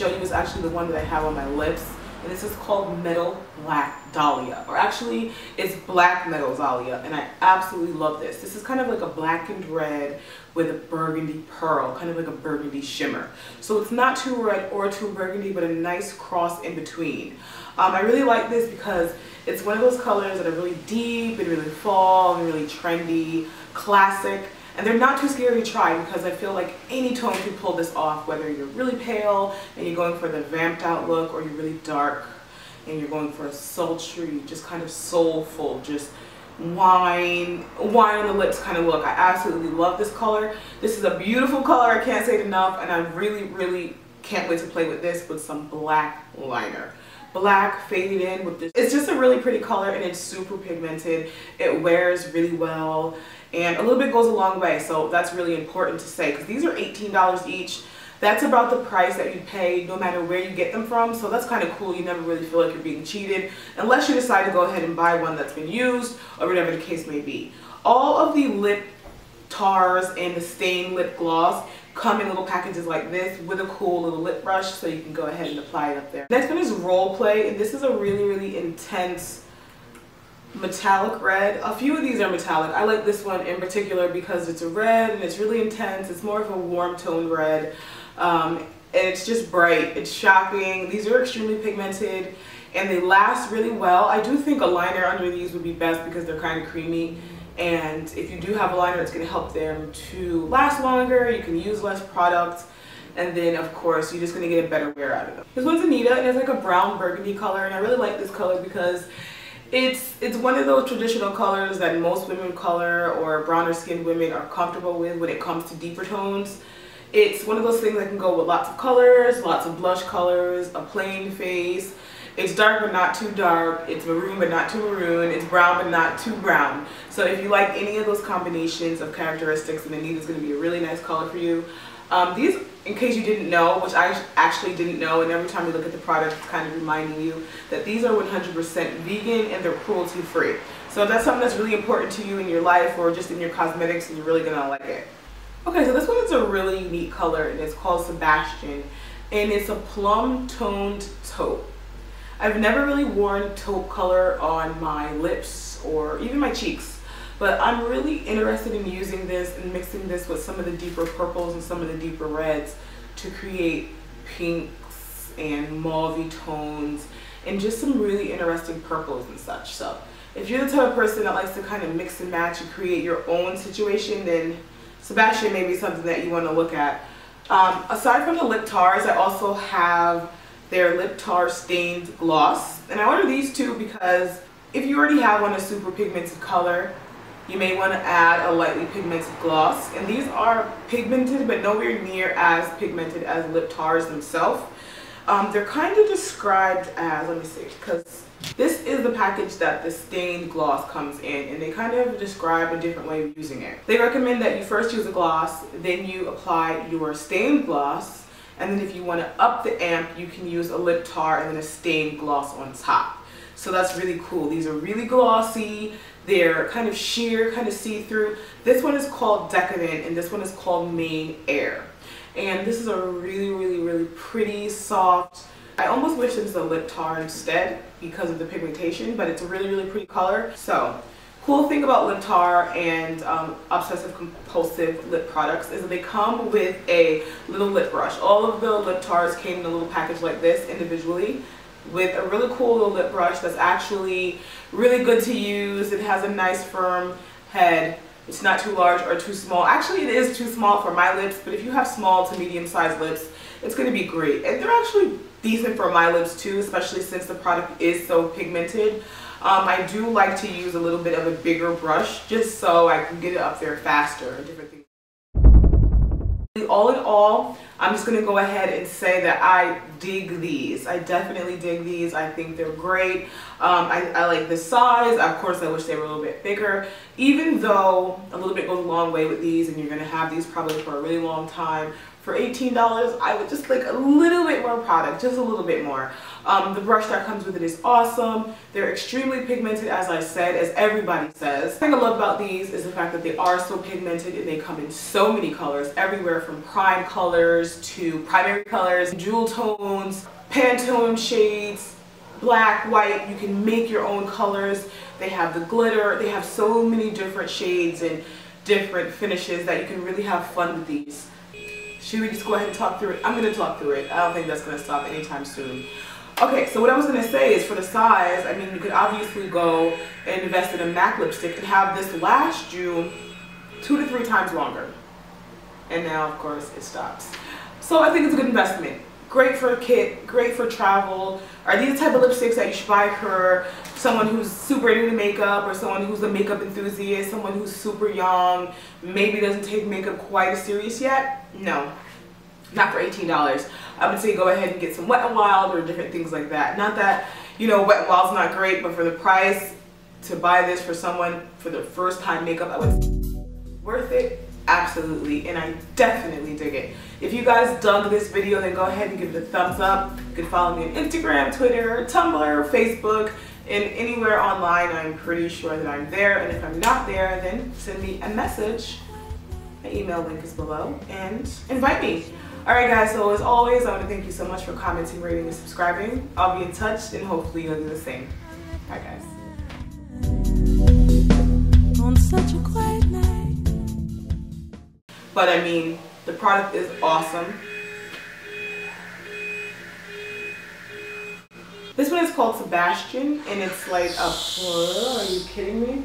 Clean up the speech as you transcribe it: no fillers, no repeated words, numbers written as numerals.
show you is actually the one that I have on my lips. And this is called Metal Black Dahlia. Or actually, it's Black Metal Dahlia. And I absolutely love this. This is kind of like a blackened red with a burgundy pearl. Kind of like a burgundy shimmer. So it's not too red or too burgundy, but a nice cross in between. I really like this because it's one of those colors that are really deep and really fall and really trendy, classic. And they're not too scary to try because I feel like any tone can pull this off, whether you're really pale and you're going for the vamped out look, or you're really dark and you're going for a sultry, just kind of soulful, just wine on the lips kind of look. I absolutely love this color. This is a beautiful color, I can't say it enough, and I really can't wait to play with this with some black liner. Black faded in with this. It's just a really pretty color and it's super pigmented. It wears really well and a little bit goes a long way, so that's really important to say because these are $18 each. That's about the price that you pay no matter where you get them from, so that's kind of cool. You never really feel like you're being cheated unless you decide to go ahead and buy one that's been used or whatever the case may be. All of the lip tars and the stained lip gloss come in little packages like this with a cool little lip brush, so you can go ahead and apply it up there. Next one is Roleplay, and this is a really intense metallic red. A few of these are metallic. I like this one in particular because it's a red and it's really intense. It's more of a warm toned red, and it's just bright. It's shocking. These are extremely pigmented and they last really well. I do think a liner under these would be best because they're kind of creamy. And if you do have a liner, it's going to help them to last longer. You can use less product. And then, of course, you're just going to get a better wear out of them. This one's Anita, and it's like a brown burgundy color. And I really like this color because it's one of those traditional colors that most women color or browner skinned women are comfortable with when it comes to deeper tones. It's one of those things that can go with lots of colors, lots of blush colors, a plain face. It's dark but not too dark, it's maroon but not too maroon, it's brown but not too brown. So if you like any of those combinations of characteristics, then Anita's going to be a really nice color for you. These, in case you didn't know, which I actually didn't know, and every time you look at the product it's kind of reminding you that these are 100% vegan and they're cruelty free. So if that's something that's really important to you in your life or just in your cosmetics, you're really going to like it. Okay, so this one is a really neat color and it's called Sebastian, and it's a plum toned taupe. I've never really worn taupe color on my lips or even my cheeks, but I'm really interested in using this and mixing this with some of the deeper purples and some of the deeper reds to create pinks and mauve tones and just some really interesting purples and such. So if you're the type of person that likes to kind of mix and match and create your own situation, then Sebastian may be something that you want to look at. Aside from the lip tars, I also have their LipTar stained gloss, and I ordered these two because if you already have on a super pigmented color, you may want to add a lightly pigmented gloss. And these are pigmented but nowhere near as pigmented as LipTars themselves. They're kind of described as, let me see, because this is the package that the stained gloss comes in, and they kind of describe a different way of using it. They recommend that you first use a gloss, then you apply your stained gloss, and then if you want to up the amp, you can use a LipTar and then a stained gloss on top. So that's really cool. These are really glossy. They're kind of sheer, kind of see-through. This one is called Decadent and this one is called Heir. And this is a really pretty, soft. I almost wish it was a LipTar instead because of the pigmentation, but it's a really pretty color. So cool thing about LipTar and obsessive compulsive lip products is that they come with a little lip brush. All of the LipTars came in a little package like this individually with a really cool little lip brush that's actually really good to use. It has a nice firm head. It's not too large or too small. Actually, it is too small for my lips, but if you have small to medium sized lips, it's going to be great. And they're actually decent for my lips too, especially since the product is so pigmented. I do like to use a little bit of a bigger brush just so I can get it up there faster and different things. All in all, I'm just going to go ahead and say that I dig these. I definitely dig these. I think they're great. I like the size. Of course, I wish they were a little bit bigger. Even though a little bit goes a long way with these and you're going to have these probably for a really long time. For $18, I would just like a little bit more product, just a little bit more. The brush that comes with it is awesome. They're extremely pigmented, as I said, as everybody says. The thing I love about these is the fact that they are so pigmented and they come in so many colors, everywhere from prime colors to primary colors, jewel tones, Pantone shades, black, white. You can make your own colors. They have the glitter. They have so many different shades and different finishes that you can really have fun with these. Should we just go ahead and talk through it? I'm going to talk through it. I don't think that's going to stop anytime soon. Okay, so what I was going to say is for the size, I mean, you could obviously go and invest in a MAC lipstick and have this last you 2 to 3 times longer. And now, of course, it stops. So I think it's a good investment. Great for a kit, great for travel. Are these the type of lipsticks that you should buy for someone who's super into makeup, or someone who's a makeup enthusiast, someone who's super young, maybe doesn't take makeup quite as serious yet? No, not for $18. I would say go ahead and get some Wet n Wild or different things like that. Not that, you know, Wet n Wild's not great, but for the price to buy this for someone for their first time makeup, I would worth it. Absolutely, and I definitely dig it. If you guys dug this video, then go ahead and give it a thumbs up. You can follow me on Instagram, Twitter, Tumblr, Facebook, and anywhere online. I'm pretty sure that I'm there, and if I'm not there, then send me a message. My email link is below, and invite me. Alright guys, so as always, I want to thank you so much for commenting, rating, and subscribing. I'll be in touch, and hopefully you'll do the same. Bye guys. On such a quiet night. But I mean, the product is awesome. This one is called Sebastian, and it's like a, are you kidding me?